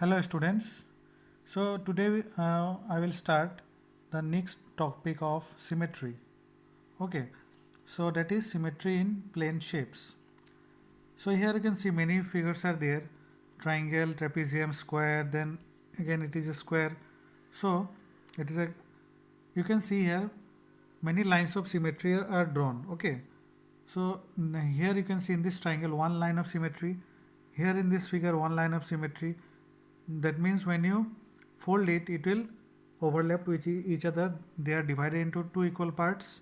Hello students. So today I will start the next topic of symmetry. Okay. So that is symmetry in plane shapes. So here you can see many figures are there. Triangle, trapezium, square, then again it is a square. So it is a you can see here many lines of symmetry are drawn. Okay. So here you can see in this triangle one line of symmetry. Here in this figure one line of symmetry. That means when you fold it, it will overlap with each other. They are divided into two equal parts.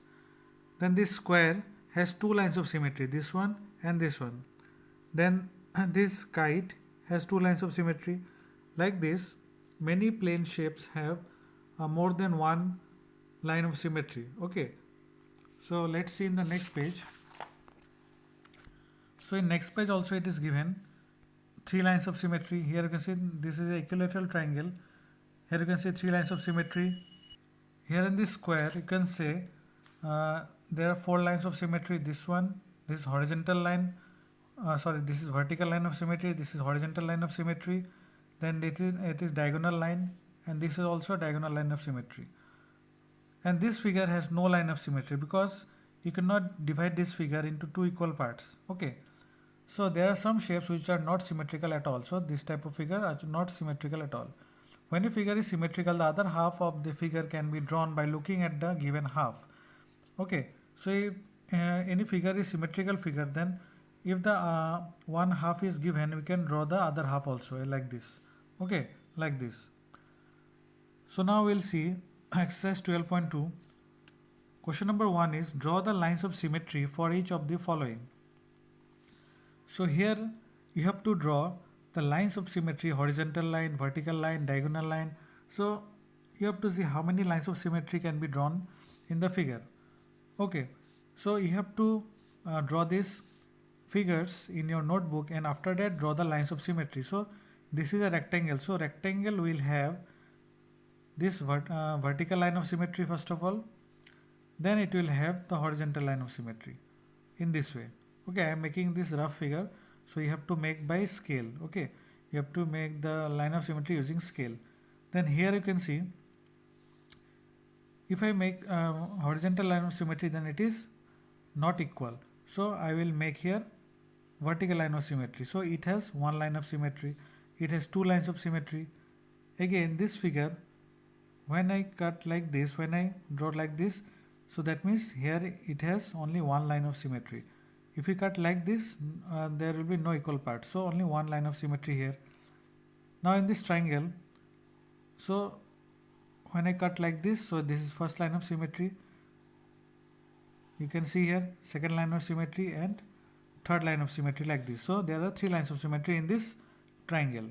Then this square has two lines of symmetry, this one and this one. Then this kite has two lines of symmetry. Like this, many plane shapes have more than one line of symmetry. Okay, so let's see in the next page. So in next page also it is given three lines of symmetry. Here you can see this is a equilateral triangle. Here you can see three lines of symmetry. Here in this square you can say there are four lines of symmetry. This horizontal line, this is vertical line of symmetry. This is horizontal line of symmetry. Then it is diagonal line, and this is also a diagonal line of symmetry. And this figure has no line of symmetry because you cannot divide this figure into two equal parts. Okay. So there are some shapes which are not symmetrical at all. So this type of figure are not symmetrical at all. When a figure is symmetrical, the other half of the figure can be drawn by looking at the given half. Okay. So if any figure is symmetrical figure, then if the one half is given, we can draw the other half also like this. Okay, like this. So now we'll see exercise 12.2. Question number 1 is draw the lines of symmetry for each of the following. So here you have to draw the lines of symmetry, horizontal line, vertical line, diagonal line. So you have to see how many lines of symmetry can be drawn in the figure. Okay, so you have to draw these figures in your notebook, and after that draw the lines of symmetry. So this is a rectangle. So rectangle will have this vertical line of symmetry first of all. Then it will have the horizontal line of symmetry in this way. Okay, I am making this rough figure, so you have to make by scale. Okay, you have to make the line of symmetry using scale. Then here you can see if I make horizontal line of symmetry, then it is not equal. So I will make here vertical line of symmetry. So it has one line of symmetry. It has two lines of symmetry. Again, this figure, when I cut like this, when I draw like this, so that means here it has only one line of symmetry. If we cut like this, there will be no equal parts. So only one line of symmetry here. Now in this triangle, so when I cut like this, so this is first line of symmetry. You can see here second line of symmetry and third line of symmetry like this. So there are three lines of symmetry in this triangle.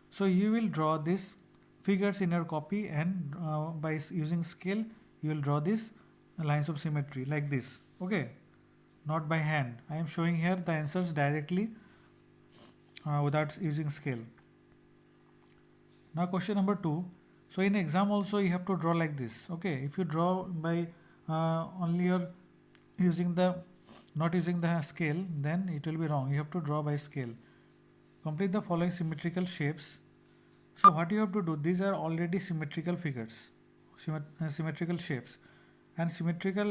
So you will draw these figures in your copy, and by using scale you will draw these lines of symmetry like this. Okay, not by hand. I am showing here the answers directly without using scale. Now question number 2. So in exam also you have to draw like this. Okay, if you draw by only your using the not using the scale, then it will be wrong. You have to draw by scale. Complete the following symmetrical shapes. So what you have to do, these are already symmetrical figures, symmetrical shapes, and symmetrical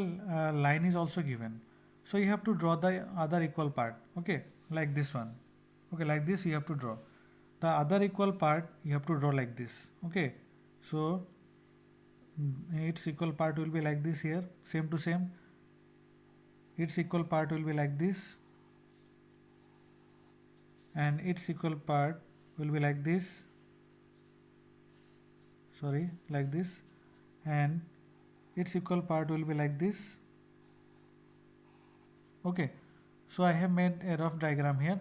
line is also given. So you have to draw the other equal part. Okay, like this one. Okay, like this you have to draw. The other equal part you have to draw like this. Okay, so its equal part will be like this here, same to same. Its equal part will be like this, and its equal part will be like this, sorry, like this, and its equal part will be like this. Okay, so I have made a rough diagram here.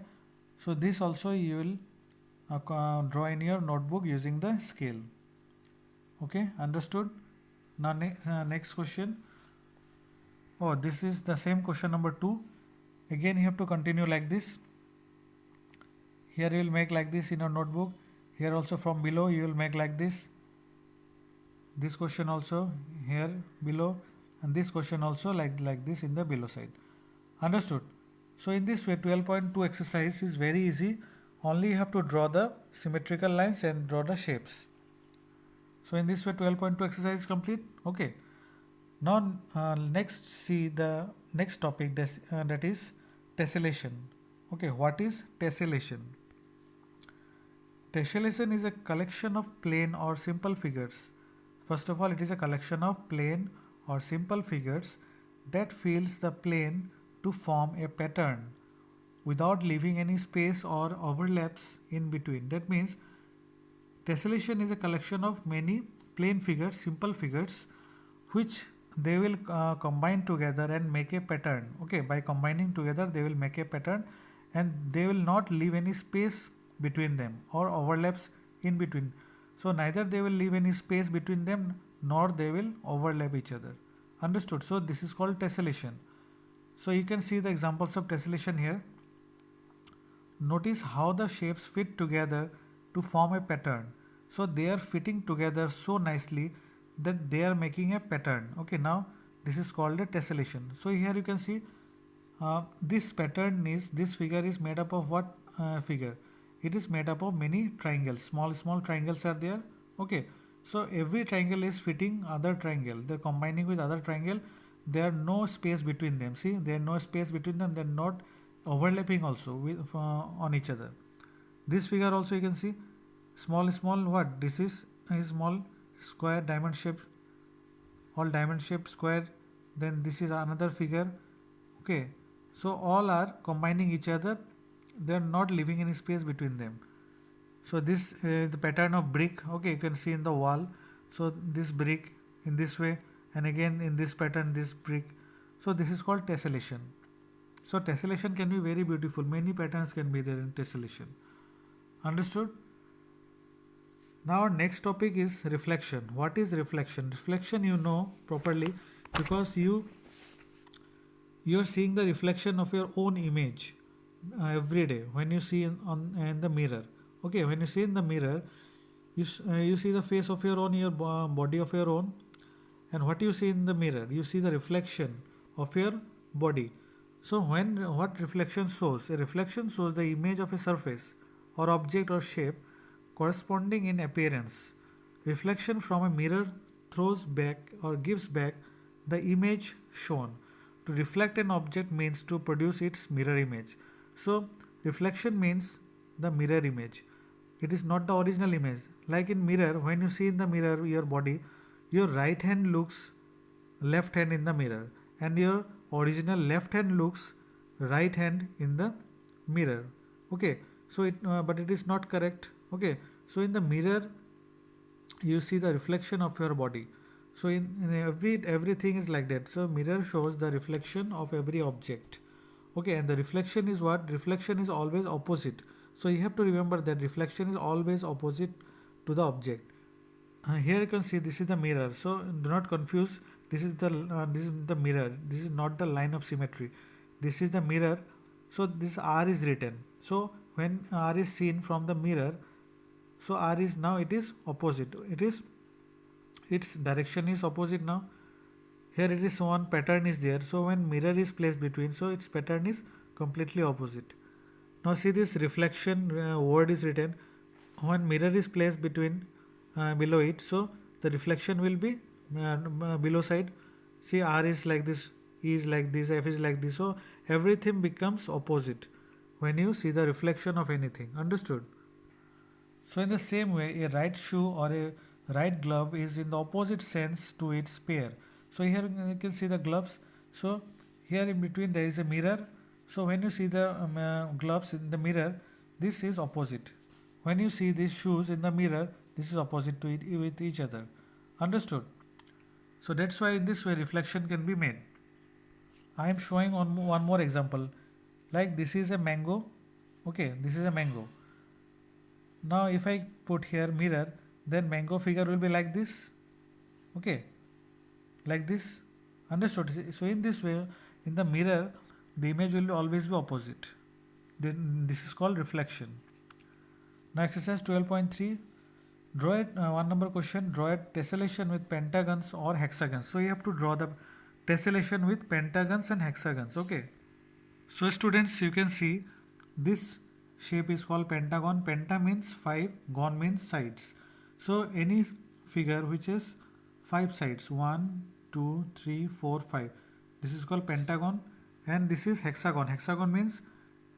So this also you will draw in your notebook using the scale. Okay, understood? Now next question. Oh, this is the same question number 2. Again you have to continue like this. Here you will make like this in your notebook. Here also from below you will make like this. This question also here below, and this question also like this in the below side. Understood? So in this way 12.2 exercise is very easy. only you have to draw the symmetrical lines and draw the shapes. So in this way 12.2 exercise is complete. Okay. Now next see the next topic, that is tessellation. Okay, what is tessellation? Tessellation is a collection of plane or simple figures. First of all, it is a collection of plane or simple figures that fills the plane to form a pattern without leaving any space or overlaps in between. That means tessellation is a collection of many plane figures, simple figures, which they will combine together and make a pattern. Okay, by combining together they will make a pattern and they will not leave any space between them or overlaps in between. So neither they will leave any space between them nor they will overlap each other. Understood? So this is called tessellation. So you can see the examples of tessellation here. Notice how the shapes fit together to form a pattern. So they are fitting together so nicely that they are making a pattern. Okay, now this is called a tessellation. So here you can see this figure is made up of what figure? It is made up of many triangles. Small triangles are there. Okay, so every triangle is fitting other triangle. They're combining with other triangle. There are no space between them. See, there are no space between them. They're not overlapping also with on each other. This figure also you can see small what? This is a small square diamond shape, all diamond shaped square. Then this is another figure. Okay, so all are combining each other. They are not leaving any space between them. So this the pattern of brick. Okay, you can see in the wall. So this brick in this way, and again in this pattern this brick. So this is called tessellation. So tessellation can be very beautiful. Many patterns can be there in tessellation. Understood? Now our next topic is reflection. What is reflection? Reflection you know properly because you are seeing the reflection of your own image every day when you see in the mirror. Okay, when you see in the mirror, you see the face of your own, your body of your own, and what you see in the mirror, you see the reflection of your body. So what reflection shows? A reflection shows the image of a surface or object or shape corresponding in appearance. Reflection from a mirror throws back or gives back the image shown. To reflect an object means to produce its mirror image. So reflection means the mirror image. It is not the original image. Like in mirror, when you see in the mirror your body, your right hand looks left hand in the mirror and your original left hand looks right hand in the mirror. Okay, so but it is not correct. Okay, so in the mirror you see the reflection of your body. So in everything is like that. So mirror shows the reflection of every object. Okay, and the reflection is what? Reflection is always opposite. So you have to remember that reflection is always opposite to the object. Here you can see this is the mirror. So do not confuse. This is the mirror. This is not the line of symmetry. This is the mirror. So this R is written. So when R is seen from the mirror, so R is now it is opposite. Its direction is opposite now. Here it is one pattern is there. So when mirror is placed between, so its pattern is completely opposite. Now see this reflection word is written. When mirror is placed between below it, so the reflection will be below side. See R is like this, E is like this, F is like this. So everything becomes opposite when you see the reflection of anything. Understood? So in the same way, a right shoe or a right glove is in the opposite sense to its pair. So here you can see the gloves. So here in between there is a mirror. So when you see the gloves in the mirror, this is opposite. When you see these shoes in the mirror, this is opposite to it with each other. Understood? So that's why in this way reflection can be made. I am showing on one more example. Like this is a mango. Okay, this is a mango. Now if I put here mirror, then mango figure will be like this. Okay, like this. Understood? So in this way, in the mirror, the image will always be opposite. Then this is called reflection. Now exercise 12.3. Draw it, one number question, draw a tessellation with pentagons or hexagons. So you have to draw the tessellation with pentagons and hexagons. Okay. So students, you can see this shape is called pentagon. Penta means 5, gon means sides. So any figure which is 5 sides, 1, 2, 3, 4, 5, this is called pentagon. And this is hexagon. Hexagon means,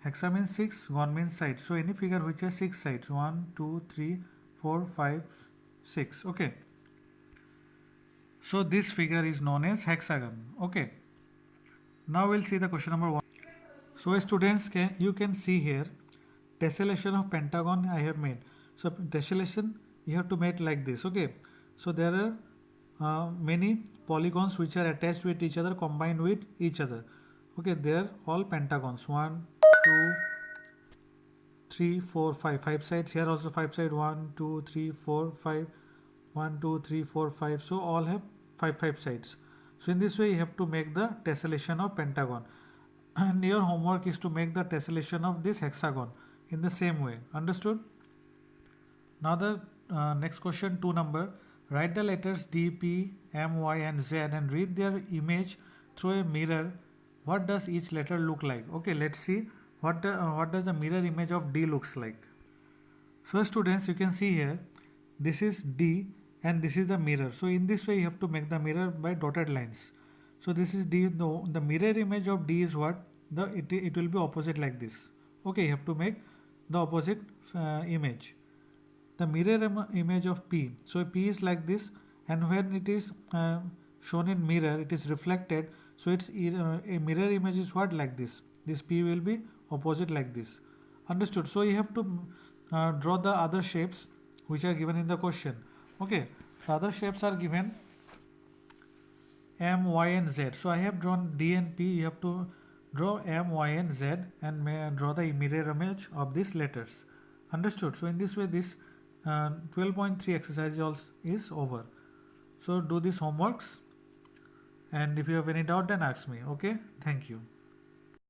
hexa means 6, gon means sides. So any figure which has 6 sides, 1, 2, 3, 4, 5, 6. Okay. So this figure is known as hexagon. Okay. Now we'll see the question number 1. So students, you can see here tessellation of pentagon I have made. So tessellation you have to make like this. Okay. So there are many polygons which are attached with each other, combined with each other. Okay, they are all pentagons. 1, 2, 3, 4, 5. 5 sides. Here also 5 sides. 1, 2, 3, 4, 5. 1, 2, 3, 4, 5. So all have 5 sides. So in this way you have to make the tessellation of pentagon. And your homework is to make the tessellation of this hexagon in the same way. Understood? Now the next question, 2 number. Write the letters D, P, M, Y and Z and read their image through a mirror. What does each letter look like? Okay, let's see what does the mirror image of D looks like. So students, you can see here, this is D and this is the mirror. So in this way you have to make the mirror by dotted lines. So this is D. The mirror image of D is what? It will be opposite like this. Okay, you have to make the opposite image. The mirror image of P. So P is like this, and when it is shown in mirror, it is reflected. So it's a mirror image is what? Like this. This P will be opposite like this. Understood? So you have to draw the other shapes which are given in the question. Okay, the other shapes are given M, Y and Z. So I have drawn D and P. You have to draw M, Y and Z and draw the mirror image of these letters. Understood? So in this way this 12.3 exercise is over. So do these homeworks, and if you have any doubt then ask me. Okay, thank you.